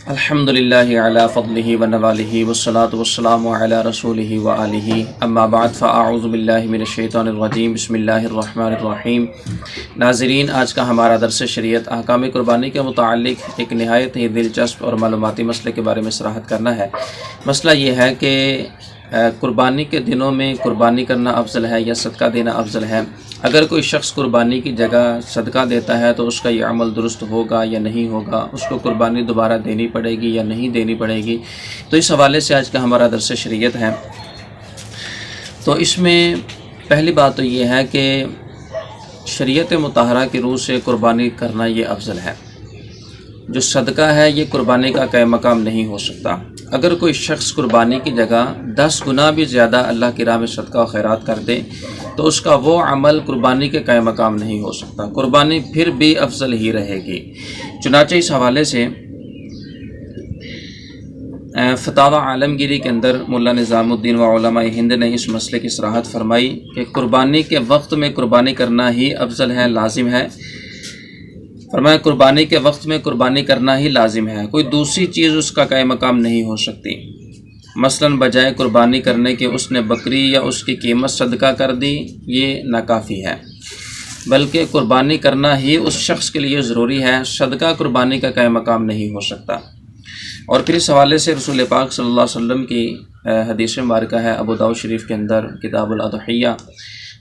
الحمدللہ علی فضلہ ونوالہ والصلاة والسلام علی رسولہ وآلہ اما بعد فاعوذ باللہ من الشیطان الرجیم بسم اللہ الرحمن الرحیم۔ ناظرین، آج کا ہمارا درس شریعت احکام قربانی کے متعلق ایک نہایت ہی دلچسپ اور معلوماتی مسئلے کے بارے میں صراحت کرنا ہے۔ مسئلہ یہ ہے کہ قربانی کے دنوں میں قربانی کرنا افضل ہے یا صدقہ دینا افضل ہے؟ اگر کوئی شخص قربانی کی جگہ صدقہ دیتا ہے تو اس کا یہ عمل درست ہوگا یا نہیں ہوگا؟ اس کو قربانی دوبارہ دینی پڑے گی یا نہیں دینی پڑے گی؟ تو اس حوالے سے آج کا ہمارا درس شریعت ہے۔ تو اس میں پہلی بات تو یہ ہے کہ شریعت مطہرہ کی روح سے قربانی کرنا یہ افضل ہے۔ جو صدقہ ہے یہ قربانی کا قائم مقام نہیں ہو سکتا۔ اگر کوئی شخص قربانی کی جگہ 10 گنا بھی زیادہ اللہ کی راہ میں صدقہ و خیرات کر دے تو اس کا وہ عمل قربانی کے قائم مقام نہیں ہو سکتا، قربانی پھر بھی افضل ہی رہے گی۔ چنانچہ اس حوالے سے فتاوی عالمگیری کے اندر مولا نظام الدین و علماء ہند نے اس مسئلے کی صراحت فرمائی کہ قربانی کے وقت میں قربانی کرنا ہی افضل ہے، لازم ہے۔ فرمایا قربانی کے وقت میں قربانی کرنا ہی لازم ہے، کوئی دوسری چیز اس کا قائم مقام نہیں ہو سکتی۔ مثلاً بجائے قربانی کرنے کے اس نے بکری یا اس کی قیمت صدقہ کر دی، یہ ناکافی ہے، بلکہ قربانی کرنا ہی اس شخص کے لیے ضروری ہے، صدقہ قربانی کا قائم مقام نہیں ہو سکتا۔ اور پھر اس حوالے سے رسول پاک صلی اللہ علیہ وسلم کی حدیث مبارکہ ہے ابو داؤد شریف کے اندر کتاب الاضحیہ،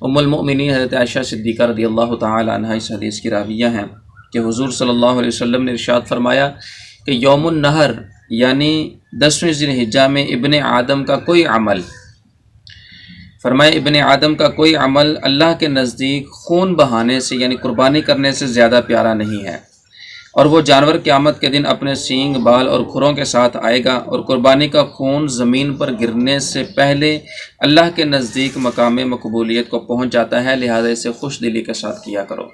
ام المؤمنین حضرت عائشہ صدیقہ رضی اللہ تعالی عنہا اس حدیث کی راویہ ہیں کہ حضور صلی اللہ علیہ وسلم نے ارشاد فرمایا کہ یوم النحر یعنی 10ویں ذی الحجہ میں ابن آدم کا کوئی عمل، فرمایا ابن آدم کا کوئی عمل اللہ کے نزدیک خون بہانے سے یعنی قربانی کرنے سے زیادہ پیارا نہیں ہے، اور وہ جانور قیامت کے دن اپنے سینگ، بال اور کھروں کے ساتھ آئے گا، اور قربانی کا خون زمین پر گرنے سے پہلے اللہ کے نزدیک مقام مقبولیت کو پہنچ جاتا ہے، لہذا اسے خوش دلی کے ساتھ کیا کرو۔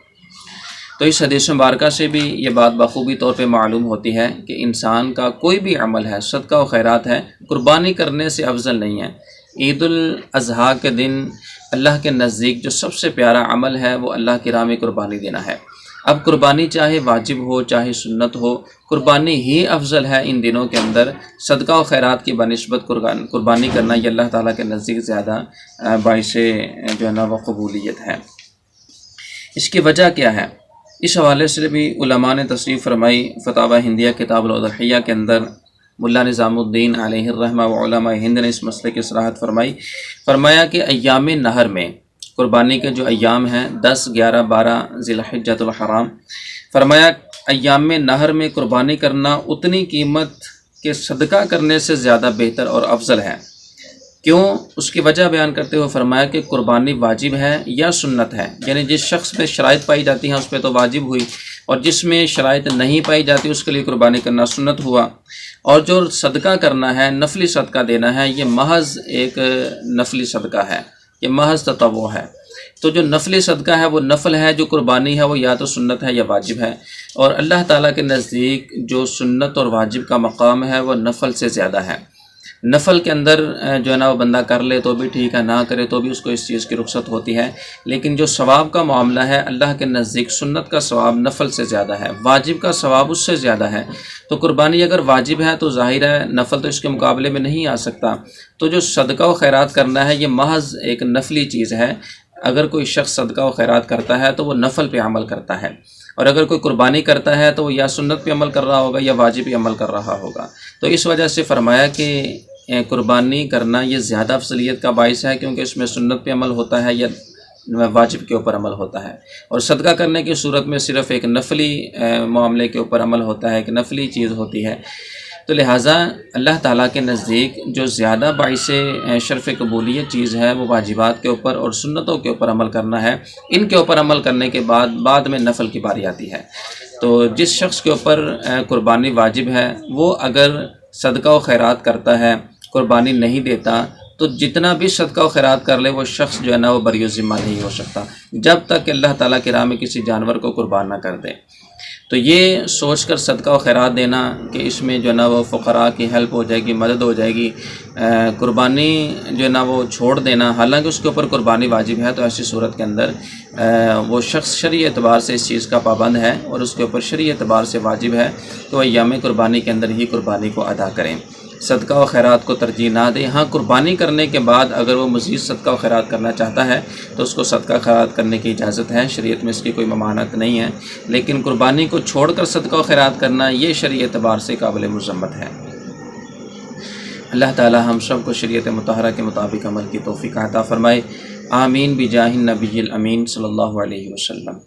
تو اس حدیث مبارکہ سے بھی یہ بات بخوبی طور پہ معلوم ہوتی ہے کہ انسان کا کوئی بھی عمل ہے، صدقہ و خیرات ہے، قربانی کرنے سے افضل نہیں ہے۔ عید الاضحیٰ کے دن اللہ کے نزدیک جو سب سے پیارا عمل ہے وہ اللہ کی راہ میں قربانی دینا ہے۔ اب قربانی چاہے واجب ہو چاہے سنت ہو، قربانی ہی افضل ہے۔ ان دنوں کے اندر صدقہ و خیرات کی بنسبت قربانی کرنا یہ اللہ تعالیٰ کے نزدیک زیادہ باعث جو ہے نا وہ قبولیت ہے۔ اس کی وجہ کیا ہے؟ اس حوالے سے بھی علماء نے تصریح فرمائی۔ فتاوی ہندیہ کتاب الاضحیہ کے اندر مولا نظام الدین علیہ الرحمہ و علماء ہند نے اس مسئلے کی صراحت فرمائی۔ فرمایا کہ ایام نحر میں قربانی کے جو ایام ہیں 10، 11، 12 ذی الحجۃ الحرام، فرمایا ایام نحر میں قربانی کرنا اتنی قیمت کے صدقہ کرنے سے زیادہ بہتر اور افضل ہے۔ کیوں؟ اس کی وجہ بیان کرتے ہوئے فرمایا کہ قربانی واجب ہے یا سنت ہے، یعنی جس شخص میں شرائط پائی جاتی ہیں اس پہ تو واجب ہوئی، اور جس میں شرائط نہیں پائی جاتی اس کے لیے قربانی کرنا سنت ہوا۔ اور جو صدقہ کرنا ہے، نفلی صدقہ دینا ہے، یہ محض ایک نفلی صدقہ ہے، یہ محض تطوع ہے۔ تو جو نفلی صدقہ ہے وہ نفل ہے، جو قربانی ہے وہ یا تو سنت ہے یا واجب ہے، اور اللہ تعالیٰ کے نزدیک جو سنت اور واجب کا مقام ہے وہ نفل سے زیادہ ہے۔ نفل کے اندر جو ہے نا وہ بندہ کر لے تو بھی ٹھیک ہے، نہ کرے تو بھی اس کو اس چیز کی رخصت ہوتی ہے، لیکن جو ثواب کا معاملہ ہے اللہ کے نزدیک سنت کا ثواب نفل سے زیادہ ہے، واجب کا ثواب اس سے زیادہ ہے۔ تو قربانی اگر واجب ہے تو ظاہر ہے نفل تو اس کے مقابلے میں نہیں آ سکتا۔ تو جو صدقہ و خیرات کرنا ہے یہ محض ایک نفلی چیز ہے۔ اگر کوئی شخص صدقہ و خیرات کرتا ہے تو وہ نفل پہ عمل کرتا ہے، اور اگر کوئی قربانی کرتا ہے تو وہ یا سنت پہ عمل کر رہا ہوگا یا واجب پہ عمل کر رہا ہوگا۔ تو اس وجہ سے فرمایا کہ قربانی کرنا یہ زیادہ افضلیت کا باعث ہے، کیونکہ اس میں سنت پہ عمل ہوتا ہے یا واجب کے اوپر عمل ہوتا ہے، اور صدقہ کرنے کی صورت میں صرف ایک نفلی معاملے کے اوپر عمل ہوتا ہے، ایک نفلی چیز ہوتی ہے۔ تو لہٰذا اللہ تعالیٰ کے نزدیک جو زیادہ باعث شرف قبولیت چیز ہے وہ واجبات کے اوپر اور سنتوں کے اوپر عمل کرنا ہے۔ ان کے اوپر عمل کرنے کے بعد میں نفل کی باری آتی ہے۔ تو جس شخص کے اوپر قربانی واجب ہے وہ اگر صدقہ و خیرات کرتا ہے، قربانی نہیں دیتا، تو جتنا بھی صدقہ و خیرات کر لے وہ شخص جو ہے نا وہ بری ذمہ نہیں ہو سکتا جب تک کہ اللہ تعالیٰ کی راہ میں کسی جانور کو قربان نہ کر دے۔ تو یہ سوچ کر صدقہ و خیرات دینا کہ اس میں جو ہے نا وہ فقراء کی ہیلپ ہو جائے گی، مدد ہو جائے گی، قربانی جو ہے نا وہ چھوڑ دینا، حالانکہ اس کے اوپر قربانی واجب ہے، تو ایسی صورت کے اندر وہ شخص شرعی اعتبار سے اس چیز کا پابند ہے اور اس کے اوپر شرعی اعتبار سے واجب ہے، تو ایام قربانی کے اندر ہی قربانی کو ادا کریں، صدقہ و خیرات کو ترجیح نہ دیں۔ ہاں، قربانی کرنے کے بعد اگر وہ مزید صدقہ و خیرات کرنا چاہتا ہے تو اس کو صدقہ خیرات کرنے کی اجازت ہے، شریعت میں اس کی کوئی ممانعت نہیں ہے، لیکن قربانی کو چھوڑ کر صدقہ و خیرات کرنا یہ شرعی اعتبار سے قابل مذمت ہے۔ اللہ تعالی ہم سب کو شریعت مطہرہ کے مطابق عمل کی توفیق عطا فرمائے، آمین بجاہ النبی الامین صلی اللہ علیہ وسلم۔